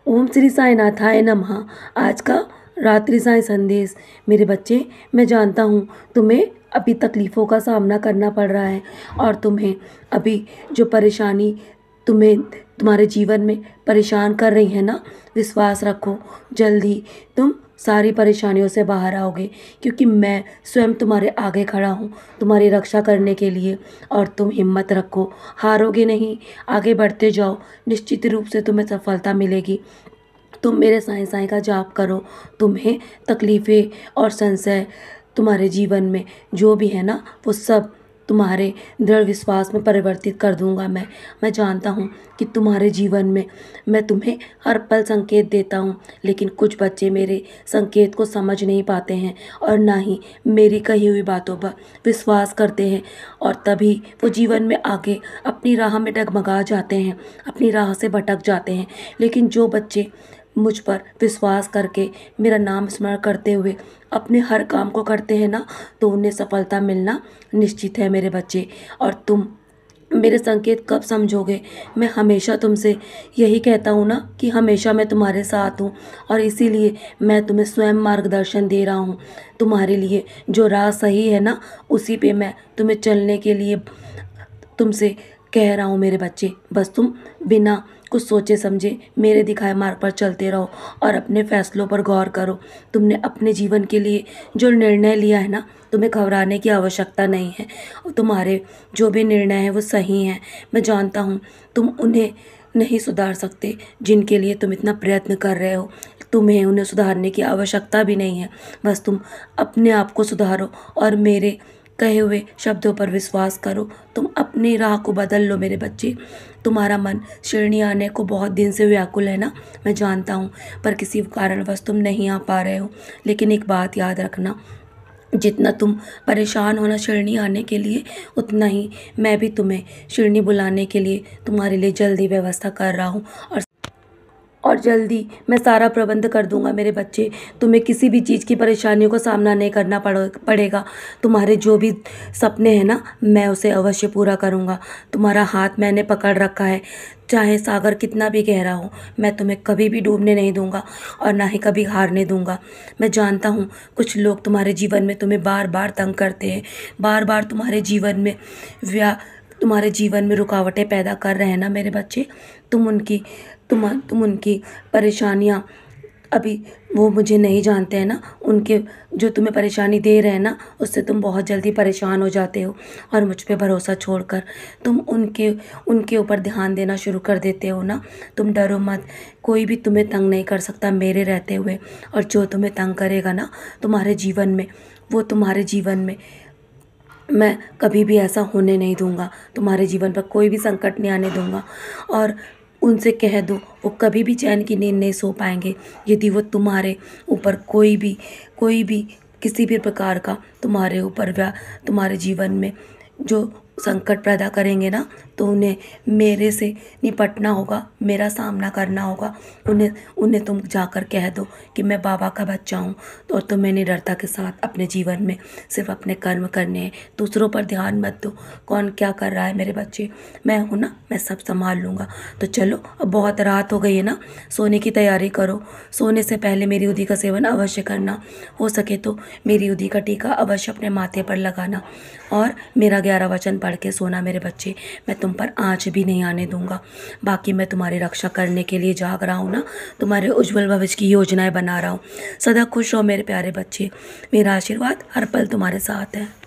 ओम श्री साईनाथाय नमः। आज का रात्रि साईं संदेश। मेरे बच्चे, मैं जानता हूँ तुम्हें अभी तकलीफ़ों का सामना करना पड़ रहा है और तुम्हें अभी जो परेशानी तुम्हें तुम्हारे जीवन में परेशान कर रही है ना, विश्वास रखो, जल्द ही तुम सारी परेशानियों से बाहर आओगे, क्योंकि मैं स्वयं तुम्हारे आगे खड़ा हूँ तुम्हारी रक्षा करने के लिए। और तुम हिम्मत रखो, हारोगे नहीं, आगे बढ़ते जाओ, निश्चित रूप से तुम्हें सफलता मिलेगी। तुम मेरे साईं साईं का जाप करो, तुम्हें तकलीफ़ें और संशय तुम्हारे जीवन में जो भी है ना, वो सब तुम्हारे दृढ़ विश्वास में परिवर्तित कर दूंगा। मैं जानता हूँ कि तुम्हारे जीवन में मैं तुम्हें हर पल संकेत देता हूँ, लेकिन कुछ बच्चे मेरे संकेत को समझ नहीं पाते हैं और ना ही मेरी कही हुई बातों पर विश्वास करते हैं, और तभी वो जीवन में आगे अपनी राह में डगमगा जाते हैं, अपनी राह से भटक जाते हैं। लेकिन जो बच्चे मुझ पर विश्वास करके मेरा नाम स्मरण करते हुए अपने हर काम को करते हैं ना, तो उन्हें सफलता मिलना निश्चित है मेरे बच्चे। और तुम मेरे संकेत कब समझोगे? मैं हमेशा तुमसे यही कहता हूँ ना कि हमेशा मैं तुम्हारे साथ हूँ, और इसीलिए मैं तुम्हें स्वयं मार्गदर्शन दे रहा हूँ तुम्हारे लिए। जो राह सही है ना, उसी पे मैं तुम्हें चलने के लिए तुमसे कह रहा हूँ मेरे बच्चे। बस तुम बिना कुछ सोचे समझे मेरे दिखाए मार्ग पर चलते रहो और अपने फैसलों पर गौर करो। तुमने अपने जीवन के लिए जो निर्णय लिया है ना, तुम्हें घबराने की आवश्यकता नहीं है। और तुम्हारे जो भी निर्णय हैं वो सही हैं। मैं जानता हूँ तुम उन्हें नहीं सुधार सकते जिनके लिए तुम इतना प्रयत्न कर रहे हो। तुम्हें उन्हें सुधारने की आवश्यकता भी नहीं है। बस तुम अपने आप को सुधारो और मेरे कहे हुए शब्दों पर विश्वास करो। तुम अपनी राह को बदल लो मेरे बच्चे। तुम्हारा मन शिरडी आने को बहुत दिन से व्याकुल है ना, मैं जानता हूँ, पर किसी कारणवश तुम नहीं आ पा रहे हो। लेकिन एक बात याद रखना, जितना तुम परेशान हो ना शिरडी आने के लिए, उतना ही मैं भी तुम्हें शिरडी बुलाने के लिए तुम्हारे लिए जल्दी व्यवस्था कर रहा हूँ। और जल्दी मैं सारा प्रबंध कर दूंगा मेरे बच्चे। तुम्हें किसी भी चीज़ की परेशानियों का सामना नहीं करना पड़ेगा। तुम्हारे जो भी सपने हैं ना, मैं उसे अवश्य पूरा करूंगा। तुम्हारा हाथ मैंने पकड़ रखा है, चाहे सागर कितना भी गहरा हो, मैं तुम्हें कभी भी डूबने नहीं दूंगा और ना ही कभी हारने दूंगा। मैं जानता हूँ कुछ लोग तुम्हारे जीवन में तुम्हें बार बार तंग करते हैं, बार बार तुम्हारे जीवन में रुकावटें पैदा कर रहे हैं ना मेरे बच्चे। तुम उनकी परेशानियाँ अभी वो मुझे नहीं जानते हैं ना, उनके जो तुम्हें परेशानी दे रहे हैं ना, उससे तुम बहुत जल्दी परेशान हो जाते हो और मुझ पे भरोसा छोड़कर तुम उनके ऊपर ध्यान देना शुरू कर देते हो ना। तुम डरो मत, कोई भी तुम्हें तंग नहीं कर सकता मेरे रहते हुए। और जो तुम्हें तंग करेगा ना तुम्हारे जीवन में, वो तुम्हारे जीवन में मैं कभी भी ऐसा होने नहीं दूंगा। तुम्हारे जीवन पर कोई भी संकट नहीं आने दूंगा। और उनसे कह दो, वो कभी भी चैन की नींद नहीं सो पाएंगे यदि वो तुम्हारे ऊपर कोई भी किसी भी प्रकार का तुम्हारे जीवन में जो संकट पैदा करेंगे ना, तो उन्हें मेरे से निपटना होगा, मेरा सामना करना होगा। उन्हें तुम जाकर कह दो कि मैं बाबा का बच्चा हूँ, तो और तुम्हें निडरता के साथ अपने जीवन में सिर्फ अपने कर्म करने हैं, दूसरों पर ध्यान मत दो कौन क्या कर रहा है मेरे बच्चे। मैं हूँ ना, मैं सब संभाल लूँगा। तो चलो, अब बहुत रात हो गई है ना, सोने की तैयारी करो। सोने से पहले मेरी उदी का सेवन अवश्य करना, हो सके तो मेरी उदी का टीका अवश्य अपने माथे पर लगाना, और मेरा 11 वचन पढ़ के सोना मेरे बच्चे। मैं तुम पर आँच भी नहीं आने दूंगा। बाकी मैं तुम्हारी रक्षा करने के लिए जाग रहा हूँ ना, तुम्हारे उज्जवल भविष्य की योजनाएं बना रहा हूँ। सदा खुश रहो मेरे प्यारे बच्चे, मेरा आशीर्वाद हर पल तुम्हारे साथ है।